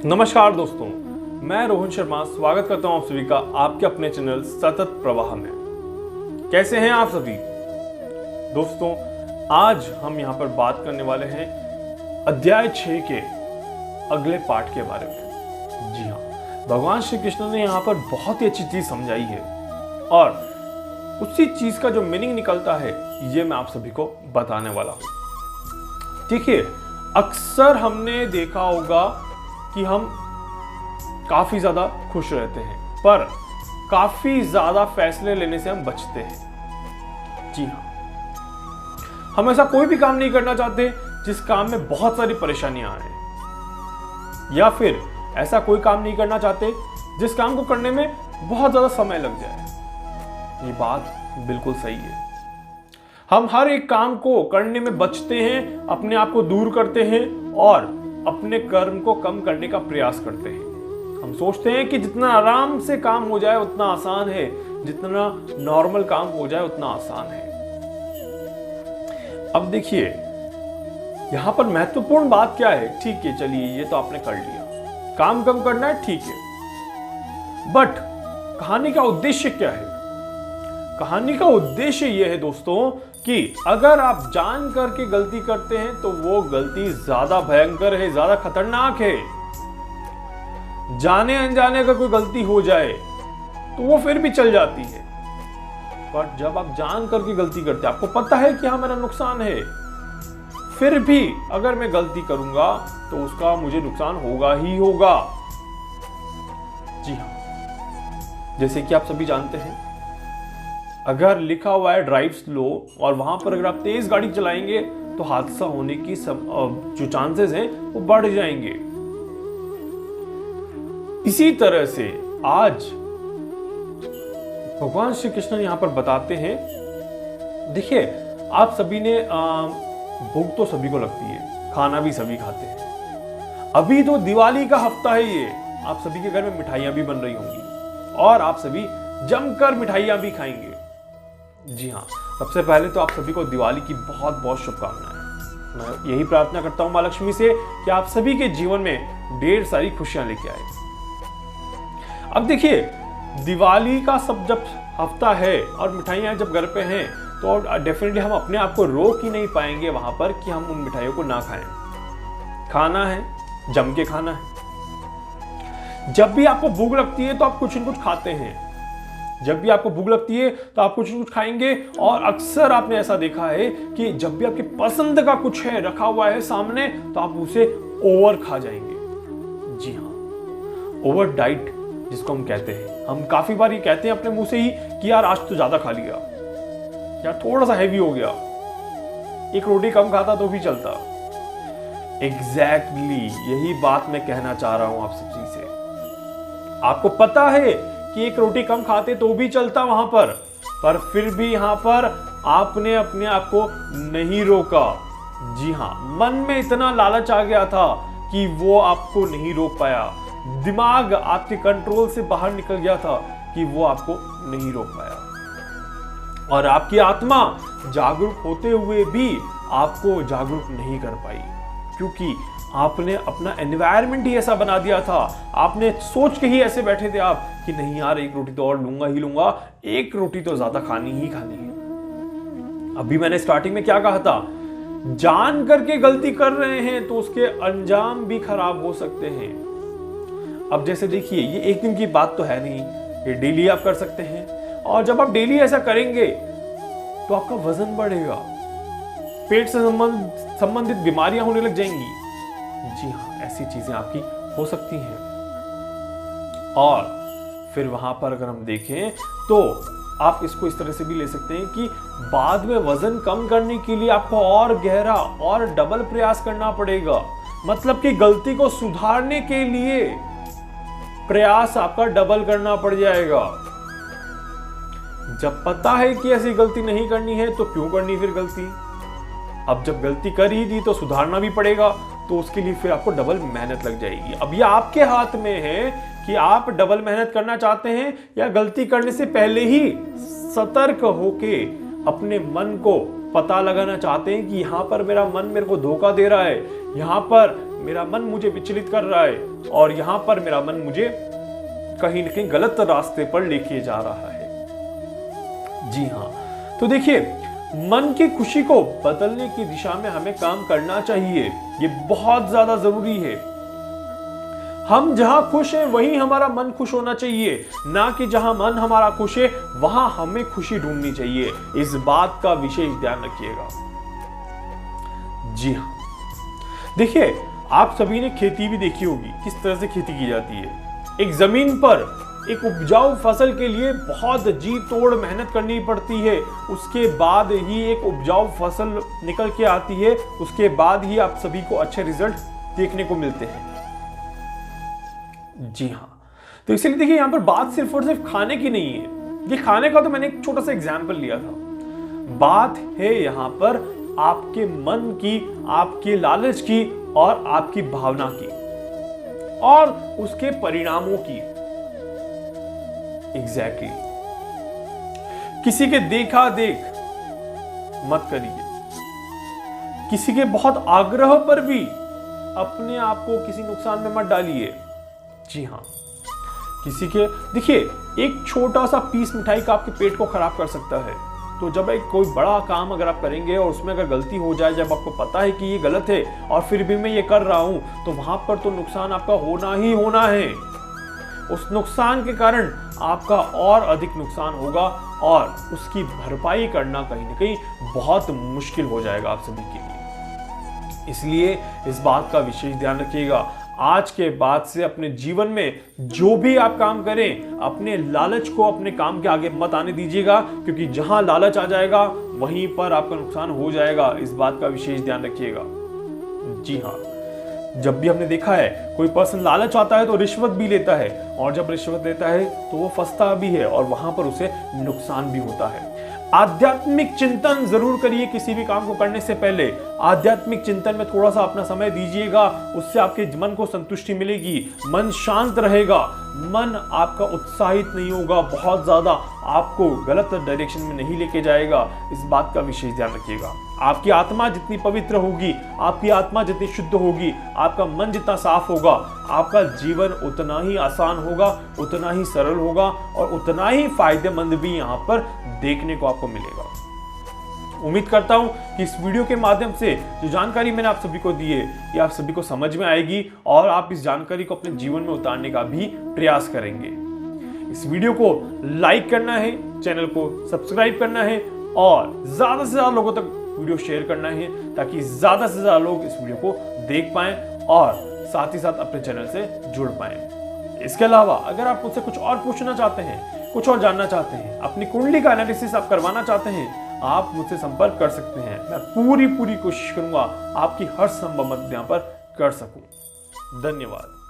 नमस्कार दोस्तों, मैं रोहन शर्मा स्वागत करता हूं आप सभी का आपके अपने चैनल सतत प्रवाह में। कैसे हैं आप सभी दोस्तों? आज हम यहां पर बात करने वाले हैं अध्याय 6 के अगले पार्ट के बारे में। जी हाँ, भगवान श्री कृष्ण ने यहां पर बहुत ही अच्छी चीज समझाई है और उसी चीज का जो मीनिंग निकलता है ये मैं आप सभी को बताने वाला हूं। देखिए, अक्सर हमने देखा होगा कि हम काफी ज्यादा खुश रहते हैं, पर काफी ज्यादा फैसले लेने से हम बचते हैं। जी हाँ, हम ऐसा कोई भी काम नहीं करना चाहते जिस काम में बहुत सारी परेशानियां आए, या फिर ऐसा कोई काम नहीं करना चाहते जिस काम को करने में बहुत ज्यादा समय लग जाए। ये बात बिल्कुल सही है। हम हर एक काम को करने में बचते हैं, अपने आप को दूर करते हैं और अपने कर्म को कम करने का प्रयास करते हैं। हम सोचते हैं कि जितना आराम से काम हो जाए उतना आसान है, जितना नॉर्मल काम हो जाए उतना आसान है। अब देखिए, यहां पर महत्वपूर्ण बात क्या है? ठीक है, चलिए ये तो आपने कर लिया, काम कम करना है, ठीक है, बट कहानी का उद्देश्य क्या है? कहानी का उद्देश्य यह है दोस्तों कि अगर आप जान करके गलती करते हैं तो वो गलती ज्यादा भयंकर है, ज्यादा खतरनाक है। जाने अनजाने अगर कोई गलती हो जाए तो वो फिर भी चल जाती है, पर जब आप जान करके गलती करते हैं, आपको पता है कि हाँ मेरा नुकसान है, फिर भी अगर मैं गलती करूंगा तो उसका मुझे नुकसान होगा ही होगा। जी हाँ, जैसे कि आप सभी जानते हैं, अगर लिखा हुआ है ड्राइव स्लो और वहां पर अगर आप तेज गाड़ी चलाएंगे तो हादसा होने की जो चांसेस हैं वो बढ़ जाएंगे। इसी तरह से आज भगवान श्री कृष्ण यहां पर बताते हैं, देखिए आप सभी ने भूख तो सभी को लगती है, खाना भी सभी खाते हैं। अभी तो दिवाली का हफ्ता है, ये आप सभी के घर में मिठाइयां भी बन रही होंगी और आप सभी जमकर मिठाइयां भी खाएंगे। जी हाँ, सबसे पहले तो आप सभी को दिवाली की बहुत बहुत शुभकामनाएं। मैं यही प्रार्थना करता हूं मां लक्ष्मी से कि आप सभी के जीवन में ढेर सारी खुशियां लेके आए। अब देखिए, दिवाली का सब जब हफ्ता है और मिठाइयां जब घर पे हैं तो डेफिनेटली हम अपने आप को रोक ही नहीं पाएंगे वहां पर कि हम उन मिठाइयों को ना खाएं। खाना है, जम के खाना है। जब भी आपको भूख लगती है तो आप कुछ न कुछ खाते हैं, जब भी आपको भूख लगती है तो आप कुछ न कुछ खाएंगे। और अक्सर आपने ऐसा देखा है कि जब भी आपकी पसंद का कुछ है रखा हुआ है सामने तो आप उसे ओवर खा जाएंगे। जी हाँ, ओवर डाइट जिसको हम कहते हैं। हम काफी बार ये कहते हैं अपने मुंह से ही कि यार आज तो ज्यादा खा लिया, यार थोड़ा सा हैवी हो गया, एक रोटी कम खाता तो भी चलता। एग्जैक्टली यही बात मैं कहना चाह रहा हूं आप सभी से। आपको पता है कि एक रोटी कम खाते तो भी चलता वहां पर फिर भी यहां पर आपने अपने आप को नहीं रोका। जी हां, मन में इतना लालच आ गया था कि वो आपको नहीं रोक पाया। दिमाग आपके कंट्रोल से बाहर निकल गया था कि वो आपको नहीं रोक पाया, और आपकी आत्मा जागरूक होते हुए भी आपको जागरूक नहीं कर पाई, क्योंकि आपने अपना एनवायरनमेंट ही ऐसा बना दिया था। आपने सोच के ही ऐसे बैठे थे आप कि नहीं यार, एक रोटी तो और लूंगा ही लूंगा, एक रोटी तो ज्यादा खानी ही खानी है। अभी मैंने स्टार्टिंग में क्या कहा था? जान करके गलती कर रहे हैं तो उसके अंजाम भी खराब हो सकते हैं। अब जैसे देखिए, ये एक दिन की बात तो है नहीं, ये डेली आप कर सकते हैं, और जब आप डेली ऐसा करेंगे तो आपका वजन बढ़ेगा, पेट से संबंधित बीमारियां होने लग जाएंगी। जी हाँ, ऐसी चीजें आपकी हो सकती हैं। और फिर वहां पर अगर हम देखें तो आप इसको इस तरह से भी ले सकते हैं कि बाद में वजन कम करने के लिए आपको और गहरा और डबल प्रयास करना पड़ेगा। मतलब कि गलती को सुधारने के लिए प्रयास आपका डबल करना पड़ जाएगा। जब पता है कि ऐसी गलती नहीं करनी है तो क्यों करनी फिर गलती? अब जब गलती कर ही दी तो सुधारना भी पड़ेगा, तो उसके लिए फिर आपको डबल मेहनत लग जाएगी। अब ये आपके हाथ में है कि आप डबल मेहनत करना चाहते हैं या गलती करने से पहले ही सतर्क होके अपने मन को पता लगाना चाहते हैं कि यहाँ पर मेरा मन मेरे को धोखा दे रहा है, यहाँ पर मेरा मन मुझे विचलित कर रहा है और यहाँ पर मेरा मन मुझे कहीं न कहीं गलत रास्ते पर लेके जा रहा है। जी हाँ, तो देखिए, मन की खुशी को बदलने की दिशा में हमें काम करना चाहिए। ये बहुत ज्यादा जरूरी है। हम जहां खुश हैं वहीं हमारा मन खुश होना चाहिए, ना कि जहां मन हमारा खुश है वहां हमें खुशी ढूंढनी चाहिए। इस बात का विशेष ध्यान रखिएगा। जी हाँ, देखिए, आप सभी ने खेती भी देखी होगी, किस तरह से खेती की जाती है। एक जमीन पर एक उपजाऊ फसल के लिए बहुत जी तोड़ मेहनत करनी पड़ती है, उसके बाद ही एक उपजाऊ फसल निकल के आती है, उसके बाद ही आप सभी को अच्छे रिजल्ट देखने को मिलते हैं। जी हाँ, तो इसलिए देखिए, यहां पर बात सिर्फ और सिर्फ खाने की नहीं है। ये खाने का तो मैंने एक छोटा सा एग्जाम्पल लिया था। बात है यहां पर आपके मन की, आपके लालच की और आपकी भावना की और उसके परिणामों की। एग्जैक्टली किसी के देखा देख मत करिए, किसी के बहुत आग्रह पर भी अपने आप को किसी नुकसान में मत डालिए। जी हाँ, किसी के, देखिए, एक छोटा सा पीस मिठाई का आपके पेट को खराब कर सकता है। तो जब एक कोई बड़ा काम अगर आप करेंगे और उसमें अगर गलती हो जाए, जब आपको पता है कि ये गलत है और फिर भी मैं ये कर रहा हूं, तो वहां पर तो नुकसान आपका होना ही होना है। उस नुकसान के कारण आपका और अधिक नुकसान होगा और उसकी भरपाई करना कहीं ना कहीं बहुत मुश्किल हो जाएगा आप सभी के लिए। इसलिए इस बात का विशेष ध्यान रखिएगा। आज के बाद से अपने जीवन में जो भी आप काम करें, अपने लालच को अपने काम के आगे मत आने दीजिएगा, क्योंकि जहां लालच आ जाएगा वहीं पर आपका नुकसान हो जाएगा। इस बात का विशेष ध्यान रखिएगा। जी हाँ, जब भी हमने देखा है कोई पर्सन लालच आता है तो रिश्वत भी लेता है, और जब रिश्वत लेता है तो वो फंसता भी है और वहां पर उसे नुकसान भी होता है। आध्यात्मिक चिंतन जरूर करिए किसी भी काम को करने से पहले। आध्यात्मिक चिंतन में थोड़ा सा अपना समय दीजिएगा, उससे आपके मन को संतुष्टि मिलेगी, मन शांत रहेगा, मन आपका उत्साहित नहीं होगा, बहुत ज्यादा आपको गलत डायरेक्शन में नहीं लेके जाएगा। इस बात का विशेष ध्यान रखिएगा। आपकी आत्मा जितनी पवित्र होगी, आपकी आत्मा जितनी शुद्ध होगी, आपका मन जितना साफ होगा, आपका जीवन उतना ही आसान होगा, उतना ही सरल होगा और उतना ही फायदेमंद भी यहाँ पर देखने को आपको मिलेगा। उम्मीद करता हूं कि इस वीडियो के माध्यम से जो जानकारी मैंने आप सभी को दी है, ये आप सभी को समझ में आएगी और आप इस जानकारी को अपने जीवन में उतारने का भी प्रयास करेंगे। इस वीडियो को लाइक करना है, चैनल को सब्सक्राइब करना है और ज्यादा से ज्यादा लोगों तक वीडियो शेयर करना है, ताकि ज्यादा से ज्यादा लोग इस वीडियो को देख पाएं और साथ ही साथ अपने चैनल से जुड़ पाएं। इसके अलावा अगर आप मुझसे कुछ और पूछना चाहते हैं, कुछ और जानना चाहते हैं, अपनी कुंडली का एनालिसिस आप करवाना चाहते हैं, आप मुझसे संपर्क कर सकते हैं। मैं पूरी कोशिश करूंगा आपकी हर संभव मदद यहां पर कर सकूं। धन्यवाद।